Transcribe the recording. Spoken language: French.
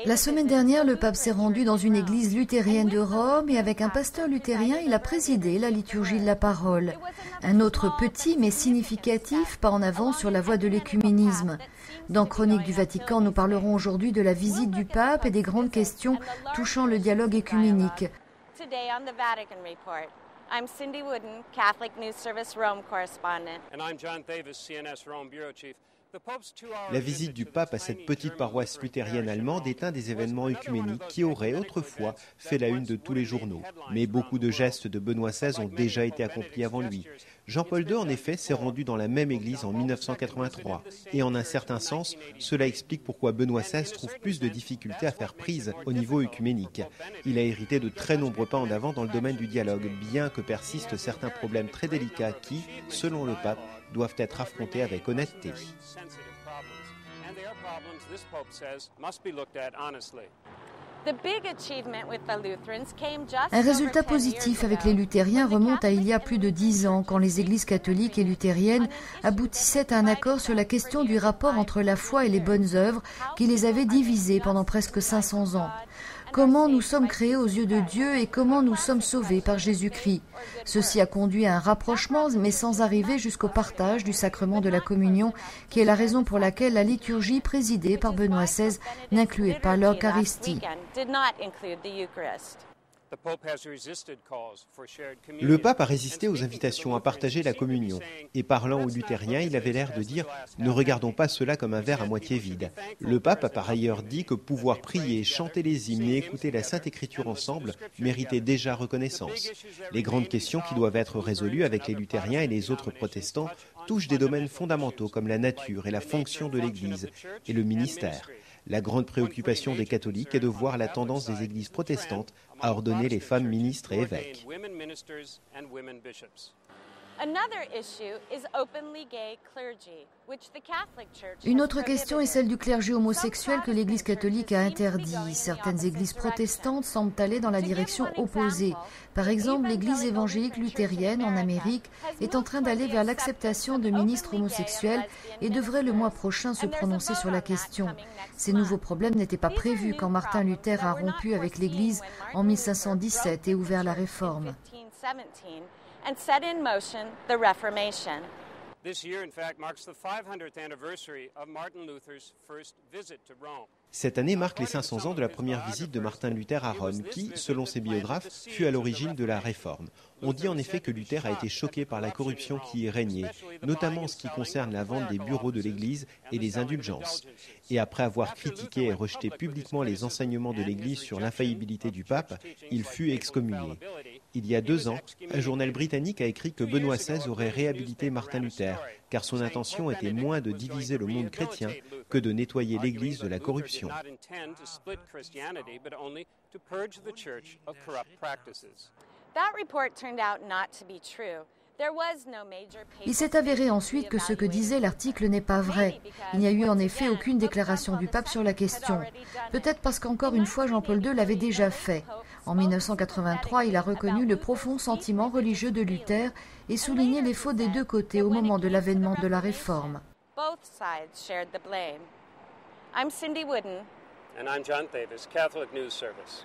La semaine dernière, le pape s'est rendu dans une église luthérienne de Rome et avec un pasteur luthérien, il a présidé la liturgie de la parole. Un autre petit mais significatif pas en avant sur la voie de l'écuménisme. Dans Chroniques du Vatican, nous parlerons aujourd'hui de la visite du pape et des grandes questions touchant le dialogue écuménique. I'm Cindy Wooden, Catholic News Service Rome correspondent. And I'm John Davis, CNS Rome Bureau Chief. La visite du pape à cette petite paroisse luthérienne allemande est un des événements œcuméniques qui aurait autrefois fait la une de tous les journaux. Mais beaucoup de gestes de Benoît XVI ont déjà été accomplis avant lui. Jean-Paul II, en effet, s'est rendu dans la même église en 1983. Et en un certain sens, cela explique pourquoi Benoît XVI trouve plus de difficultés à faire prise au niveau œcuménique. Il a hérité de très nombreux pas en avant dans le domaine du dialogue, bien que persistent certains problèmes très délicats qui, selon le pape, doivent être affrontés avec honnêteté. Un résultat positif avec les luthériens remonte à il y a plus de 10 ans, quand les églises catholiques et luthériennes aboutissaient à un accord sur la question du rapport entre la foi et les bonnes œuvres qui les avait divisés pendant presque 500 ans. Comment nous sommes créés aux yeux de Dieu et comment nous sommes sauvés par Jésus-Christ. Ceci a conduit à un rapprochement, mais sans arriver jusqu'au partage du sacrement de la communion, qui est la raison pour laquelle la liturgie présidée par Benoît XVI n'incluait pas l'Eucharistie. Le pape a résisté aux invitations à partager la communion. Et parlant aux luthériens, il avait l'air de dire « Ne regardons pas cela comme un verre à moitié vide ». Le pape a par ailleurs dit que pouvoir prier, chanter les hymnes et écouter la Sainte Écriture ensemble méritait déjà reconnaissance. Les grandes questions qui doivent être résolues avec les luthériens et les autres protestants touchent des domaines fondamentaux comme la nature et la fonction de l'Église et le ministère. La grande préoccupation des catholiques est de voir la tendance des églises protestantes à ordonner les femmes ministres et évêques. Une autre question est celle du clergé homosexuel que l'Église catholique a interdit. Certaines églises protestantes semblent aller dans la direction opposée. Par exemple, l'Église évangélique luthérienne en Amérique est en train d'aller vers l'acceptation de ministres homosexuels et devrait le mois prochain se prononcer sur la question. Ces nouveaux problèmes n'étaient pas prévus quand Martin Luther a rompu avec l'Église en 1517 et ouvert la Réforme. And set in motion the Reformation. This year, in fact, marks the 500th anniversary of Martin Luther's first visit to Rome. Cette année marque les 500 ans de la première visite de Martin Luther à Rome, qui, selon ses biographes, fut à l'origine de la Réforme. On dit en effet que Luther a été choqué par la corruption qui y régnait, notamment en ce qui concerne la vente des bureaux de l'Église et les indulgences. Et après avoir critiqué et rejeté publiquement les enseignements de l'Église sur l'infaillibilité du pape, il fut excommunié. Il y a 2 ans, un journal britannique a écrit que Benoît XVI aurait réhabilité Martin Luther, car son intention était moins de diviser le monde chrétien que de nettoyer l'Église de la corruption. Il s'est avéré ensuite que ce que disait l'article n'est pas vrai. Il n'y a eu en effet aucune déclaration du pape sur la question. Peut-être parce qu'encore une fois Jean-Paul II l'avait déjà fait. En 1983, il a reconnu le profond sentiment religieux de Luther et souligné les fautes des deux côtés au moment de l'avènement de la Réforme. I'm Cindy Wooden. And I'm John Davis, Catholic News Service.